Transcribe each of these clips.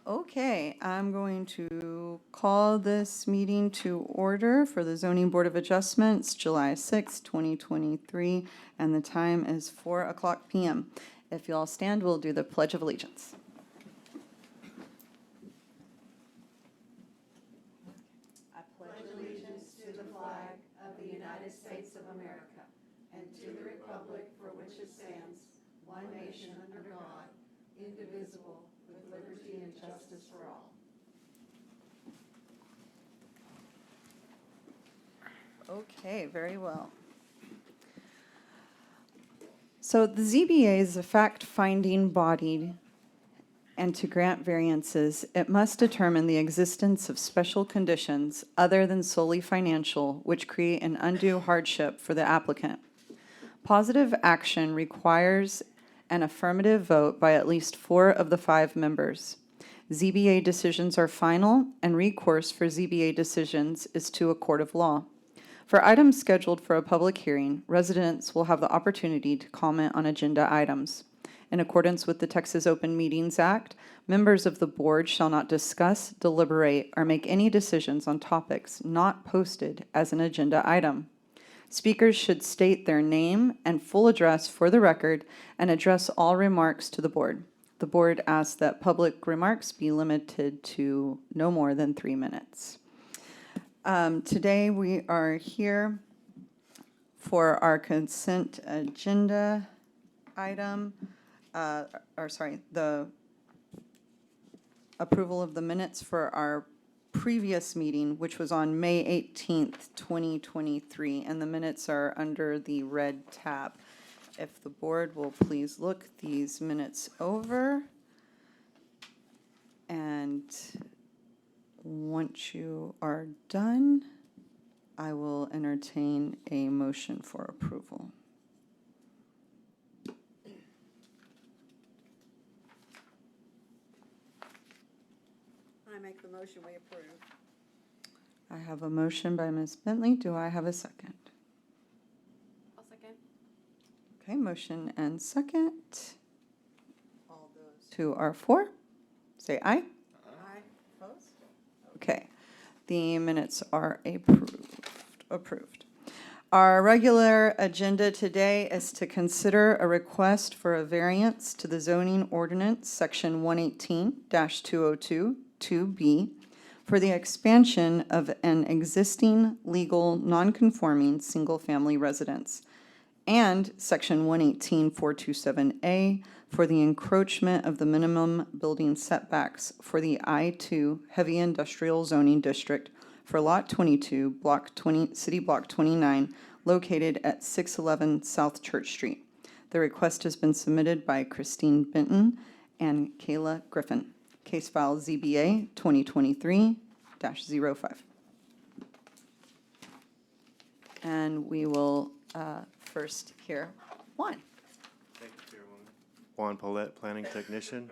Okay, I'm going to call this meeting to order for the Zoning Board of Adjustments, July 6, 2023, and the time is 4 o'clock p.m. If you all stand, we'll do the Pledge of Allegiance. Okay, very well. So the ZBA is a fact-finding body, and to grant variances, it must determine the existence of special conditions other than solely financial, which create an undue hardship for the applicant. Positive action requires an affirmative vote by at least 4 of the 5 members. ZBA decisions are final, and recourse for ZBA decisions is to a court of law. For items scheduled for a public hearing, residents will have the opportunity to comment on agenda items. In accordance with the Texas Open Meetings Act, members of the board shall not discuss, deliberate, or make any decisions on topics not posted as an agenda item. Speakers should state their name and full address for the record and address all remarks to the board. The board asks that public remarks be limited to no more than 3 minutes. Today we are here for our consent agenda item, the approval of the minutes for our previous meeting, which was on May 18th, 2023, and the minutes are under the red tab. If the board will please look these minutes over, and once you are done, I will entertain a motion for approval. I make the motion, we approve. I have a motion by Ms. Bentley. Do I have a second? I'll second. Okay, motion and second. All those who are for, say aye. Aye. Opposed? Okay, the minutes are approved. Our regular agenda today is to consider a request for a variance to the zoning ordinance, section 118-202, 2B, for the expansion of an existing legal non-conforming single-family residence, and section 118-427A for the encroachment of the minimum building setbacks for the I-2 heavy industrial zoning district for Lot 22, Block 20, City Block 29, located at 611 South Church Street. The request has been submitted by Christine Benton and Kayla Griffin. Case file ZBA 2023-05. And we will first hear Juan. Thank you, Chairwoman. Juan Paulette, Planning Technician.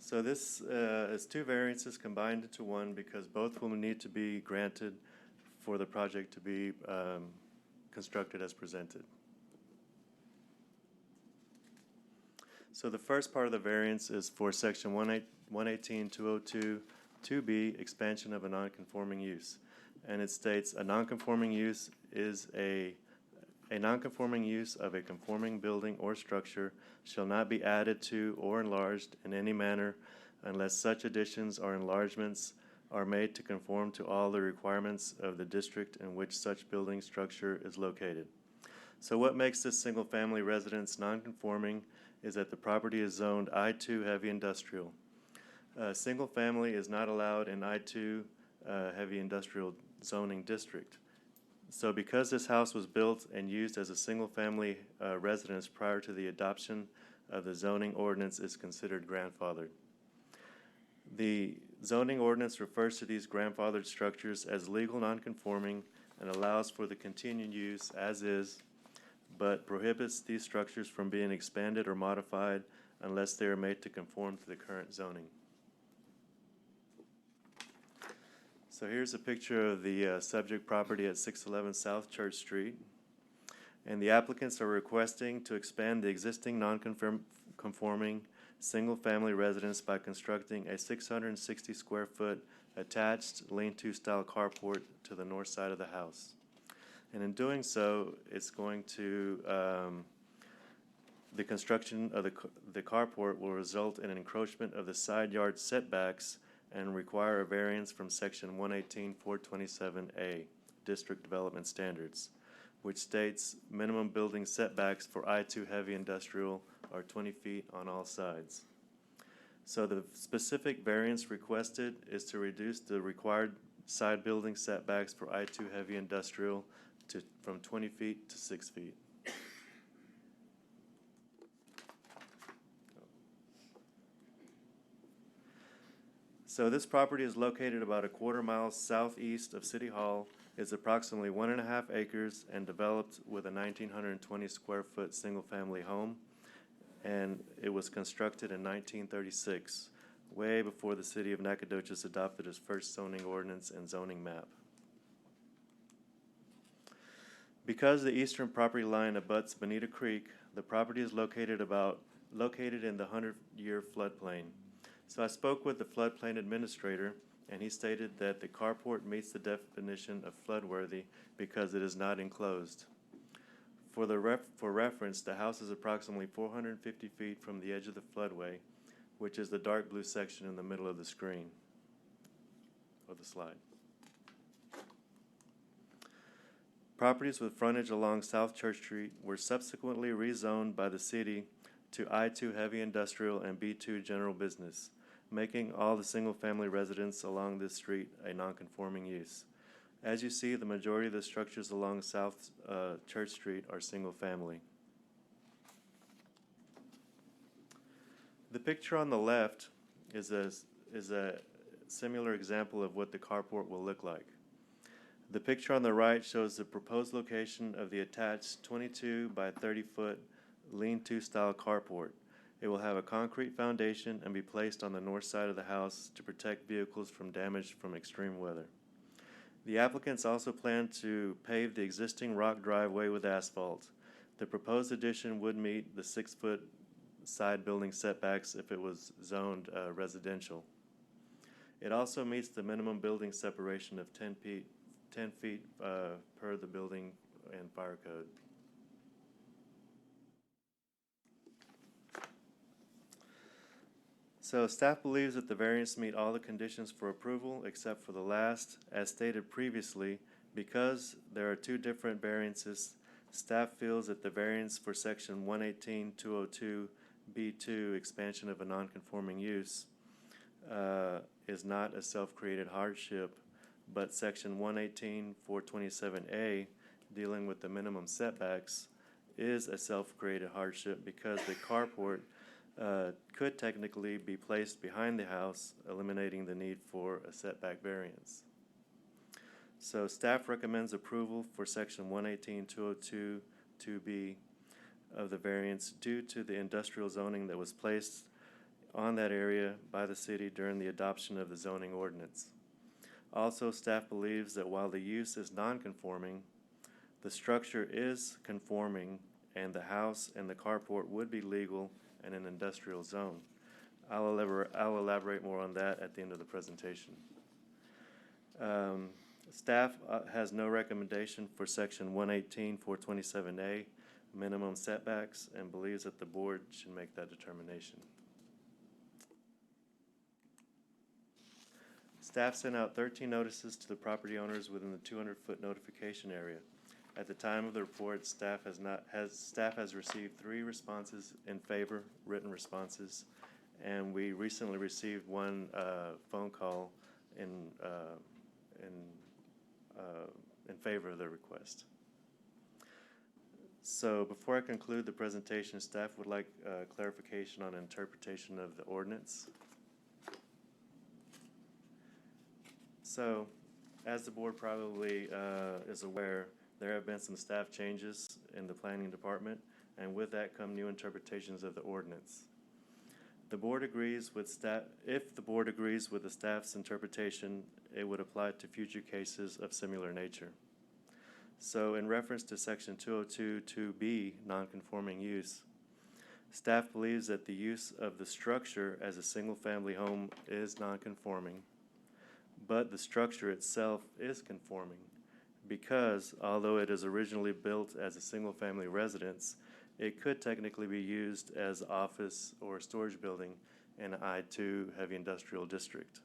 So this is 2 variances combined into one because both will need to be granted for the project to be constructed as presented. So the first part of the variance is for section 118-202, 2B, expansion of a non-conforming use. And it states a non-conforming use is a non-conforming use of a conforming building or structure shall not be added to or enlarged in any manner unless such additions or enlargements are made to conform to all the requirements of the district in which such building structure is located. So what makes this single-family residence non-conforming is that the property is zoned I-2 heavy industrial. Single-family is not allowed in I-2 heavy industrial zoning district. So because this house was built and used as a single-family residence prior to the adoption of the zoning ordinance, is considered grandfathered. The zoning ordinance refers to these grandfathered structures as legal non-conforming and allows for the continued use as is, but prohibits these structures from being expanded or modified unless they are made to conform to the current zoning. So here's a picture of the subject property at 611 South Church Street. And the applicants are requesting to expand the existing non-conforming single-family residence by constructing a 660 square foot attached lean-to style carport to the north side of the house. And in doing so, it's going to, the construction of the carport will result in an encroachment of the side yard setbacks and require a variance from section 118-427A, District Development Standards, which states minimum building setbacks for I-2 heavy industrial are 20 feet on all sides. So the specific variance requested is to reduce the required side building setbacks for I-2 heavy industrial from 20 feet to 6 feet. So this property is located about a quarter-mile southeast of City Hall, is approximately 1.5 acres, and developed with a 1,920 square foot single-family home. And it was constructed in 1936, way before the city of Nacogdoches adopted its first zoning ordinance and zoning map. Because the eastern property line abuts Bonita Creek, the property is located in the 100-year floodplain. So I spoke with the floodplain administrator, and he stated that the carport meets the definition of floodworthy because it is not enclosed. For reference, the house is approximately 450 feet from the edge of the floodway, which is the dark blue section in the middle of the screen, of the slide. Properties with frontage along South Church Street were subsequently rezoned by the city to I-2 heavy industrial and B2 general business, making all the single-family residents along this street a non-conforming use. As you see, the majority of the structures along South Church Street are single-family. The picture on the left is a similar example of what the carport will look like. The picture on the right shows the proposed location of the attached 22 by 30 foot lean-to style carport. It will have a concrete foundation and be placed on the north side of the house to protect vehicles from damage from extreme weather. The applicants also plan to pave the existing rock driveway with asphalt. The proposed addition would meet the 6-foot side building setbacks if it was zoned residential. It also meets the minimum building separation of 10 feet per the building and fire code. So staff believes that the variance meet all the conditions for approval except for the last. As stated previously, because there are two different variances, staff feels that the variance for section 118-202B2, expansion of a non-conforming use, is not a self-created hardship, but section 118-427A, dealing with the minimum setbacks, is a self-created hardship because the carport could technically be placed behind the house, eliminating the need for a setback variance. So staff recommends approval for section 118-202-2B of the variance due to the industrial zoning that was placed on that area by the city during the adoption of the zoning ordinance. Also, staff believes that while the use is non-conforming, the structure is conforming, and the house and the carport would be legal in an industrial zone. I'll elaborate more on that at the end of the presentation. Staff has no recommendation for section 118-427A, minimum setbacks, and believes that the board should make that determination. Staff sent out 13 notices to the property owners within the 200-foot notification area. At the time of the report, staff has received 3 responses in favor, written responses, and we recently received one phone call in favor of the request. So before I conclude the presentation, staff would like clarification on interpretation of the ordinance. So, as the board probably is aware, there have been some staff changes in the planning department, and with that come new interpretations of the ordinance. The board agrees with staff. If the board agrees with the staff's interpretation, it would apply to future cases of similar nature. So in reference to section 202-2B, non-conforming use, Staff believes that the use of the structure as a single-family home is non-conforming, but the structure itself is conforming because although it is originally built as a single-family residence, it could technically be used as office or storage building in an I-2 heavy industrial district.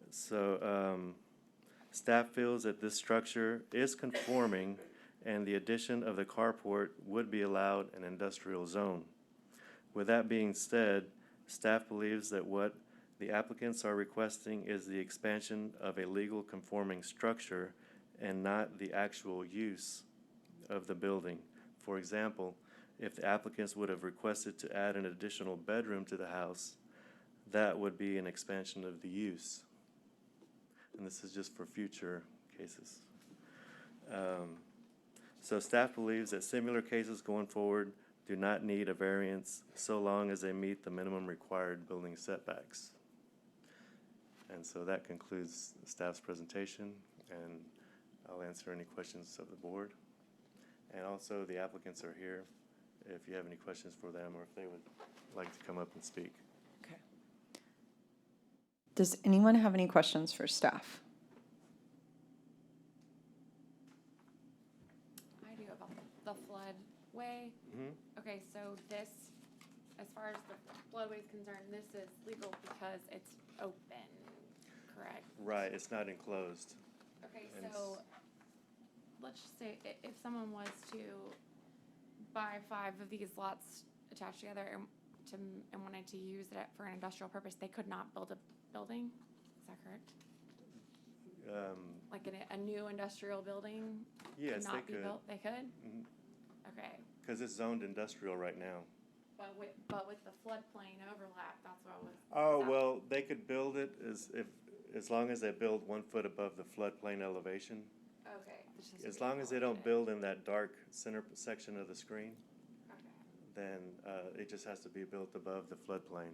So, staff feels that this structure is conforming and the addition of the carport would be allowed in industrial zone. With that being said, staff believes that what the applicants are requesting is the expansion of a legal conforming structure and not the actual use of the building. For example, if the applicants would have requested to add an additional bedroom to the house, that would be an expansion of the use. And this is just for future cases. So staff believes that similar cases going forward do not need a variance so long as they meet the minimum required building setbacks. And so that concludes staff's presentation, and I'll answer any questions of the board. And also the applicants are here if you have any questions for them or if they would like to come up and speak. Okay. Does anyone have any questions for staff? I do about the floodway. Okay, so this, as far as the floodway is concerned, this is legal because it's open, correct? Right, it's not enclosed. Okay, And so let's just say if someone was to buy 5 of these lots attached together and wanted to use it for an industrial purpose, they could not build a building? Is that correct? Like a new industrial building Yes, could they not be could. built? They could? Mhm. Okay. Because it's zoned industrial right now. But with the floodplain overlap, that's what I was. Oh, is that- well, they could build it as long as they build 1 foot above the floodplain elevation. Okay. this is As really long as they don't complicated. build in that dark center section of the screen, Okay, then it just has to be built above the floodplain.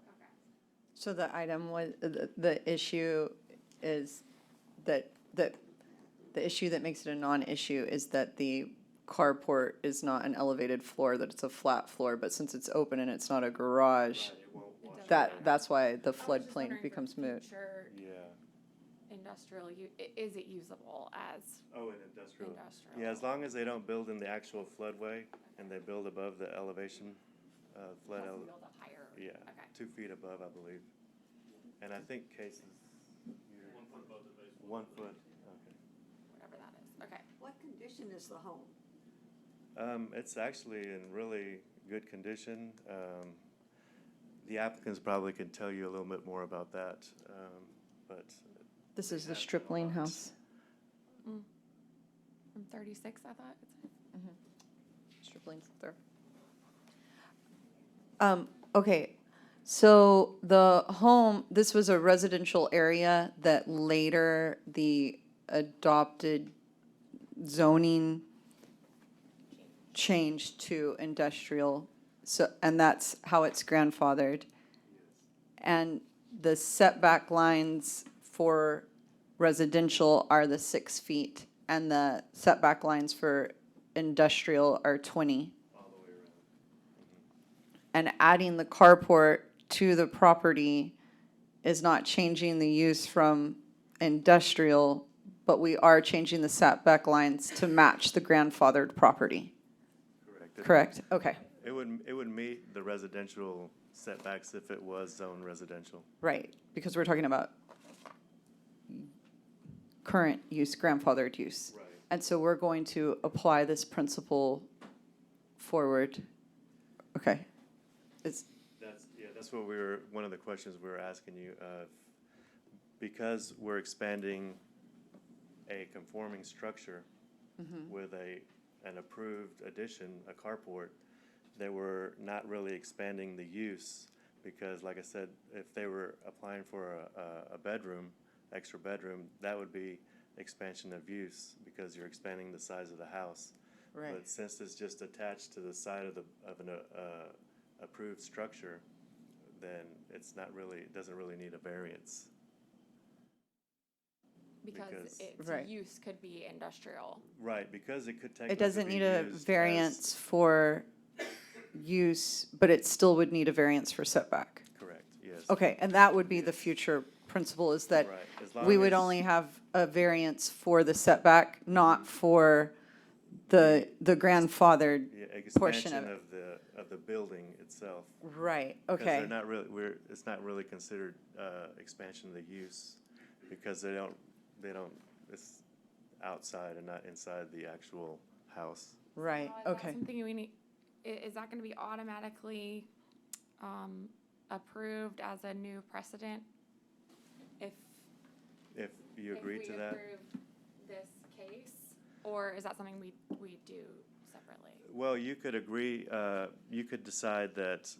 okay. So the item was, the issue is that the issue that makes it a non-issue is that the carport is not an elevated floor, that it's a flat floor, but since it's open and it's not a garage, that's why the I was just floodplain wondering for becomes moot. future Yeah. industrial, is it usable as Oh, and industrial. industrial? Yeah, as long as they don't build in the actual floodway and they build above the elevation, flood Has to ele- build up higher. yeah, Okay. 2 feet above, I believe. And I think cases. 1 foot above the base. 1 foot, okay. Whatever that is, okay. What condition is the home? It's actually in really good condition. The applicants probably can tell you a little bit more about that, but This is the have Stripling a lot. house. From 36, I thought it said. Stripling's there. Okay, so the home, this was a residential area that later the adopted zoning changed to industrial, so, and that's how it's grandfathered. And the setback lines for residential are the 6 feet, and the setback lines for industrial are 20. all the way around. And adding the carport to the property is not changing the use from industrial, but we are changing the setback lines to match the grandfathered property. Correct. Correct? Okay, It would meet the residential setbacks if it was zone residential. right, because we're talking about current use, grandfathered use. Right. And so we're going to apply this principle forward. Okay. That's what one of the questions we were asking you. Because we're expanding a conforming structure with an approved addition, a carport, that we're not really expanding the use, because like I said, if they were applying for a bedroom, extra bedroom, that would be expansion of use, because you're expanding the size of the house. Right. But since it's just attached to the side of an approved structure, then it doesn't really need a variance. Because Because- its Right. use could be industrial. Right, because it could technically It doesn't be need a used as- variance for use, but it still would need a variance for setback. Correct, yes. Okay, and that would be the future principle, is that Right, as we long would as- only have a variance for the setback, not for the grandfathered Yeah, portion expansion of it. of the building itself. Right, 'Cause okay. they're not really, it's not really considered, expansion of the use, because they don't, it's outside and not inside the actual house. Right, So is that okay. something we need, is that gonna be automatically, approved as a new precedent? If, If you agree to that? If we approve this case, or is that something we do separately? Well, you could agree, you could decide that,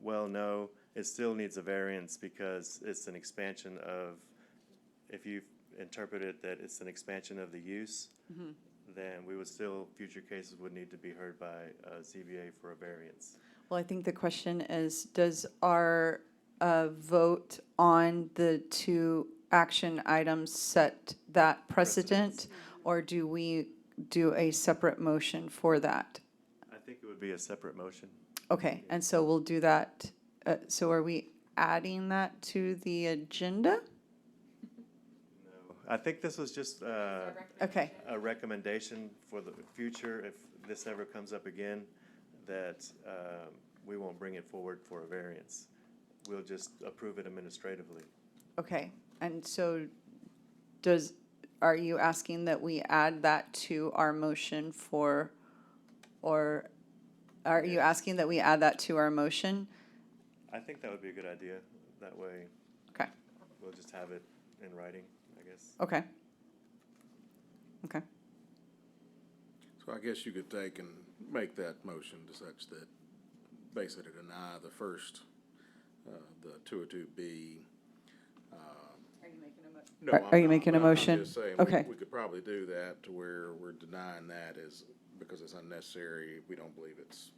well, no, it still needs a variance because it's an expansion of, if you interpret it that it's an expansion of the use, then we would still, future cases would need to be heard by ZBA for a variance. Well, I think the question is, does our vote on the two action items set that precedent? Or do we do a separate motion for that? I think it would be a separate motion. Okay, and so we'll do that. So are we adding that to the agenda? No, I think this was just Okay, a recommendation for the future, if this ever comes up again, that we won't bring it forward for a variance. We'll just approve it administratively. okay. And so are you asking that we add that to our motion for, or are you asking that we add that to our motion? I think that would be a good idea. That way, Okay, we'll just have it in writing, I guess. okay. Okay, So I guess you could take and make that motion to such that basically deny the first, the 202B. No, Are you I'm not, making a but I'm motion? just saying, Okay. we could probably do that to where we're denying that as, because it's unnecessary, we don't believe it's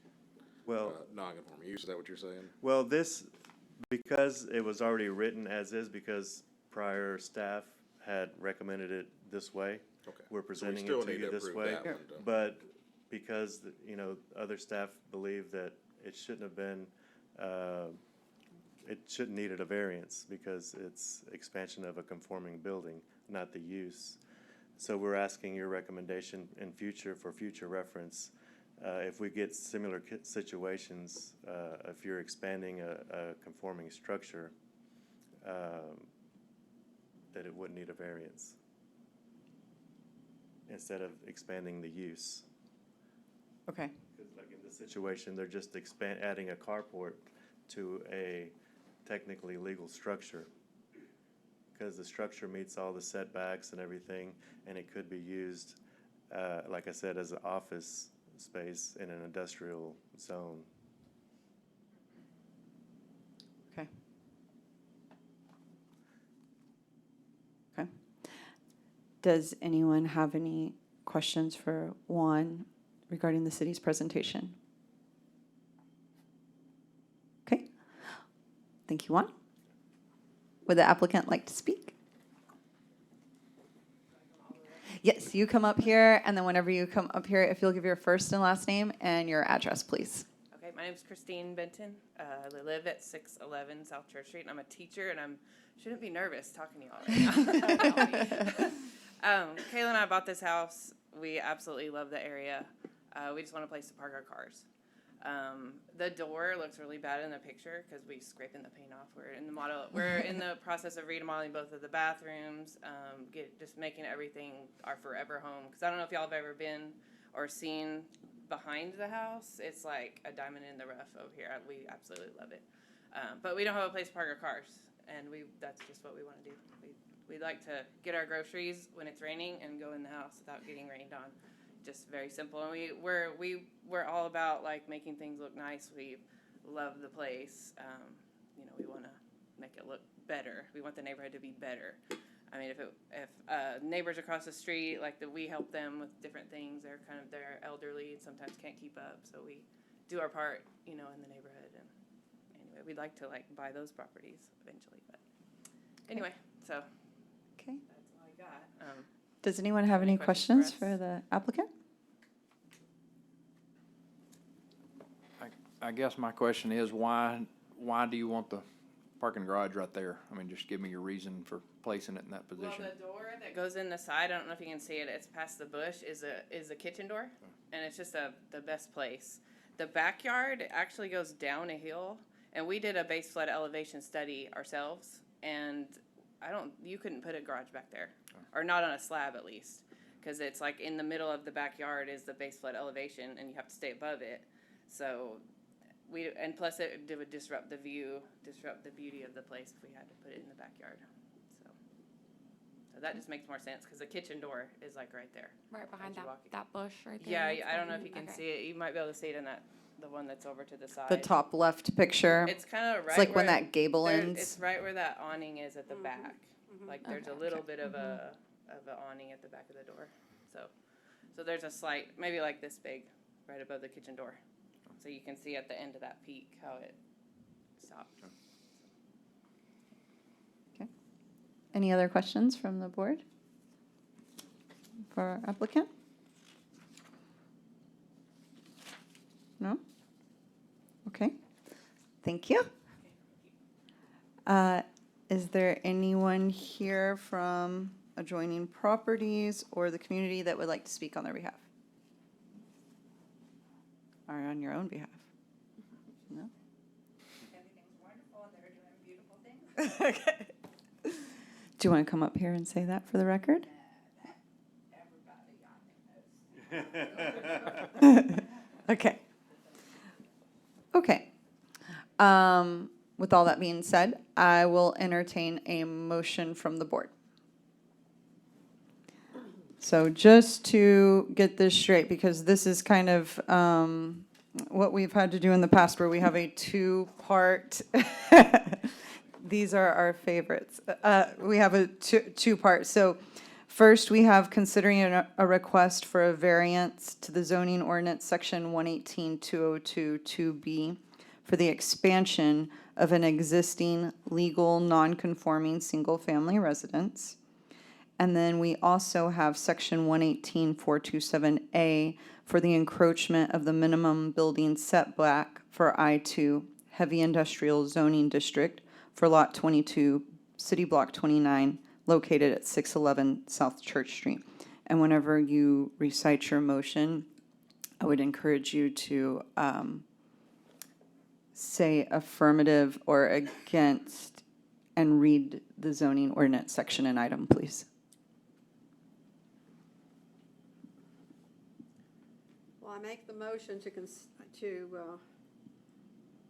Well, non-conforming use, is that what you're saying? well, this, because it was already written as is, because prior staff had recommended it this way, Okay. we're So we presenting still it to need you this approve way. that one, though. But because, other staff believe that it shouldn't have been, it shouldn't needed a variance because it's expansion of a conforming building, not the use. So we're asking your recommendation in future, for future reference, if we get similar situations, if you're expanding a conforming structure, that it wouldn't need a variance instead of expanding the use. okay, Because like in this situation, they're just adding a carport to a technically legal structure. Because the structure meets all the setbacks and everything, and it could be used, like I said, as an office space in an industrial zone. okay. Okay. Does anyone have any questions for Juan regarding the city's presentation? Okay. Thank you, Juan. Would the applicant like to speak? Yes, you come up here, and then whenever you come up here, if you'll give your first and last name and your address, please. Okay, my name's Christine Benton. I live at 611 South Church Street, and I'm a teacher, and shouldn't be nervous talking to y'all right now. Kayla and I bought this house. We absolutely love the area. We just want a place to park our cars. The door looks really bad in the picture because we scraping the paint off. We're in the process of remodeling both of the bathrooms, just making everything our forever home. Because I don't know if y'all have ever been or seen behind the house. It's like a diamond in the rough over here. We absolutely love it. But we don't have a place to park our cars, and that's just what we want to do. We'd like to get our groceries when it's raining and go in the house without getting rained on. Just very simple. And we're all about like making things look nice. We love the place. We want to make it look better. We want the neighborhood to be better. I mean, if neighbors across the street, we help them with different things. They're elderly and sometimes can't keep up. So we do our part, in the neighborhood. And anyway, we'd like to buy those properties eventually. But anyway, so Okay. that's all I got. Does anyone have any Any questions questions for for the applicant? I guess my question is, why do you want the parking garage right there? I mean, just give me your reason for placing it in that Well, position. the door that goes in the side, I don't know if you can see it, it's past the bush, is a kitchen door, and it's just the best place. The backyard actually goes down a hill, and we did a base flood elevation study ourselves, and you couldn't put a garage back there, or not on a slab at least, because it's like in the middle of the backyard is the base flood elevation, and you have to stay above it. So and plus it would disrupt the view, disrupt the beauty of the place if we had to put it in the backyard. So that just makes more sense, because the kitchen door is like right there. Right behind As you that, walk in. that bush right there. Yeah, that's I don't know if going you can okay. see it. You might be able to see it in the one that's over to the side. The top left picture, It's kind of right. it's like when where- that gable there- ends. It's right where that awning is at the back. Like there's a Okay, little okay. bit of a awning at the back of the door. So there's a slight, maybe like this big, right above the kitchen door. So you can see at the end of that peak how it stopped. Any other questions from the board for our applicant? No? Okay, thank you. Is there anyone here from adjoining properties or the community that would like to speak on their behalf? Or on your own behalf? No? Everything's wonderful, and they're doing beautiful things. Okay. Do you want to come up here and say that for the record? Everybody, I think, knows. Okay. Okay. With all that being said, I will entertain a motion from the board. So just to get this straight, because this is kind of what we've had to do in the past, where we have a two-part, these are our favorites. We have a two-part. So first, we have considering a request for a variance to the zoning ordinance, section 118-202-2B, for the expansion of an existing legal non-conforming single-family residence. And then we also have section 118-427A for the encroachment of the minimum building setback for I-2 heavy industrial zoning district for lot 22, city block 29, located at 611 South Church Street. And whenever you recite your motion, I would encourage you to say affirmative or against and read the zoning ordinance section and item, please. Well, I make the motion to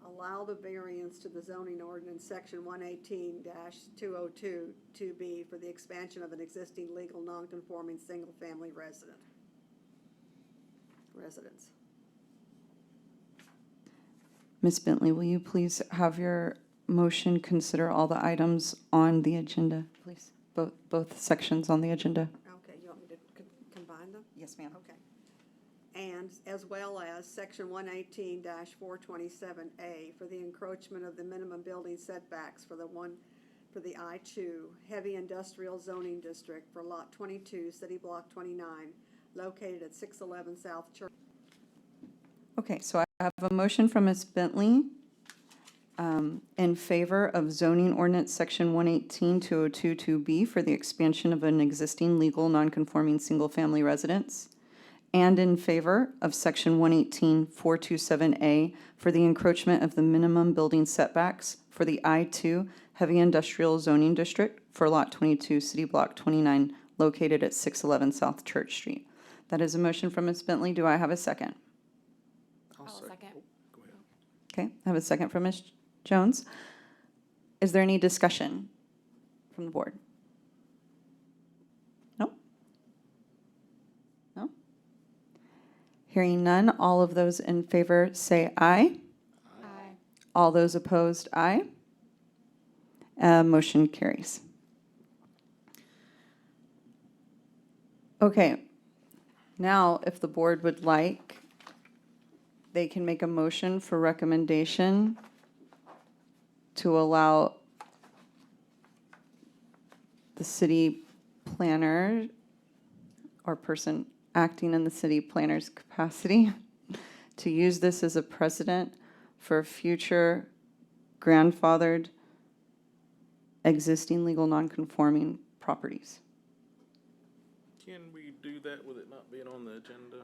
allow the variance to the zoning ordinance, section 118-202-2B, for the expansion of an existing legal non-conforming single-family residence. Ms. Bentley, will you please have your motion consider all the items on the agenda, please? Both sections on the agenda. Okay, you want me to combine them? Yes, ma'am. Okay. And as well as section 118-427A for the encroachment of the minimum building setbacks for the I-2 heavy industrial zoning district for lot 22, city block 29, located at 611 South Church. Okay, so I have a motion from Ms. Bentley in favor of zoning ordinance section 118-202-2B for the expansion of an existing legal non-conforming single-family residence, and in favor of section 118-427A for the encroachment of the minimum building setbacks for the I-2 heavy industrial zoning district for lot 22, city block 29, located at 611 South Church Street. That is a motion from Ms. Bentley. Do I have a second? I'll second. Go ahead. Okay, I have a second from Ms. Jones. Is there any discussion from the board? No? No? Hearing none, all of those in favor say aye. Aye. All those opposed, aye. Motion carries. Okay, now if the board would like, they can make a motion for recommendation to allow the city planner or person acting in the city planner's capacity to use this as a precedent for future grandfathered existing legal nonconforming properties. Can we do that with it not being on the agenda?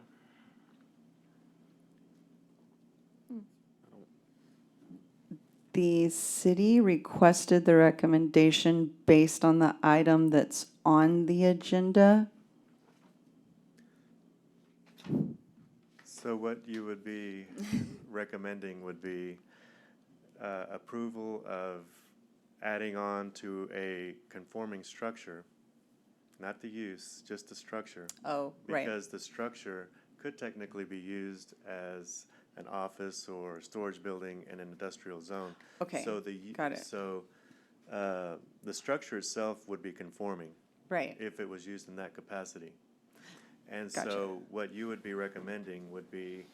The city requested the recommendation based on the item that's on the agenda. So what you would be recommending would be approval of adding on to a conforming structure, not the use, just the structure. Oh, Because the structure could technically be used as an office or storage building in an industrial zone. Okay, So got it. So the structure itself would be conforming Right. if it was used in that capacity. And Gotcha. so what you would be recommending would be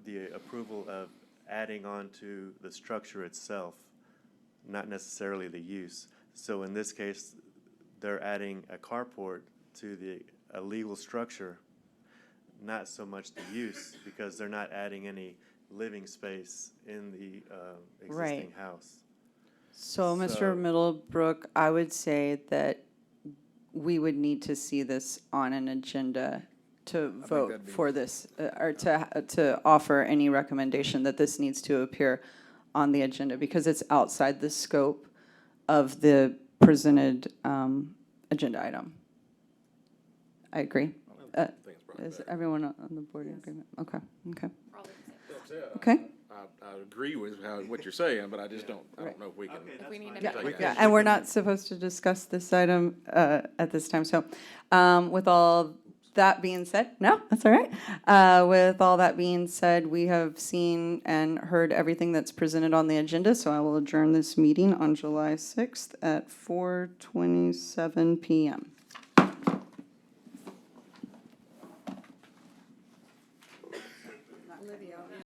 the approval of adding on to the structure itself, not necessarily the use. So in this case, they're adding a carport to a legal structure, not so much the use, because they're not adding any living space in the existing Right. house. So, Mr. Middlebrook, I would say that we would need to see this on an agenda to vote that'd be- for this, or to offer any recommendation that this needs to appear on the agenda, because it's outside the scope of the presented agenda item. I agree. I think it's probably Is better. everyone on the board in agreement? Okay, okay. For all the That's it. Okay. I agree with what you're saying, but I just don't know if we can. If we need to Yeah, make a yeah, motion. and we're not supposed to discuss this item at this time, so with all that being said, no, that's all right. With all that being said, we have seen and heard everything that's presented on the agenda, so I will adjourn this meeting on July 6th at 4:27 PM.